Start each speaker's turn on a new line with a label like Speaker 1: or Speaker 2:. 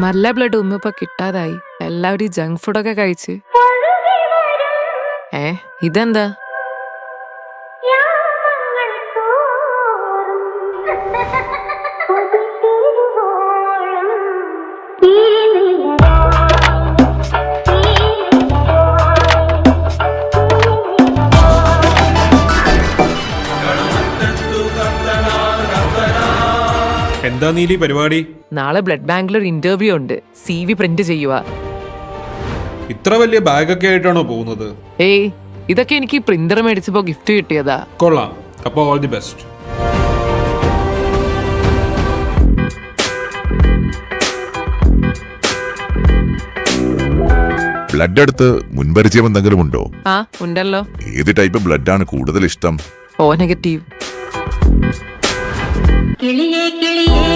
Speaker 1: നല്ല ബ്ലഡ് ഒന്നും ഇപ്പൊ കിട്ടാതായി. എല്ലാവരും ജങ്ക് ഫുഡൊക്കെ കഴിച്ച്. ഇതെന്താ?
Speaker 2: എന്താ നീലി പരിപാടി?
Speaker 1: നാളെ ബ്ലഡ് ബാങ്കിൽ ഒരു ഇന്റർവ്യൂ ഉണ്ട്. CV പ്രിന്റ് ചെയ്യുക.
Speaker 2: ഇത്ര വലിയ ബാഗൊക്കെ ആയിട്ടാണോ പോകുന്നത്?
Speaker 1: ഇതൊക്കെ എനിക്ക് പ്രിന്റർ മേടിച്ചപ്പോ ഗിഫ്റ്റ് കിട്ടിയതാ.
Speaker 2: കൊള്ളാം. അപ്പൊ ഓൾ ദി ബെസ്റ്റ്.
Speaker 3: ബ്ലഡ് എടുത്ത് മുൻപരിചയം എന്തെങ്കിലും ഉണ്ടോ?
Speaker 1: ഉണ്ടല്ലോ.
Speaker 3: ഏത് ടൈപ്പ് ബ്ലഡ് ആണ് കൂടുതൽ ഇഷ്ടം?
Speaker 1: O negative.
Speaker 4: കിളിയേ കിളിയേ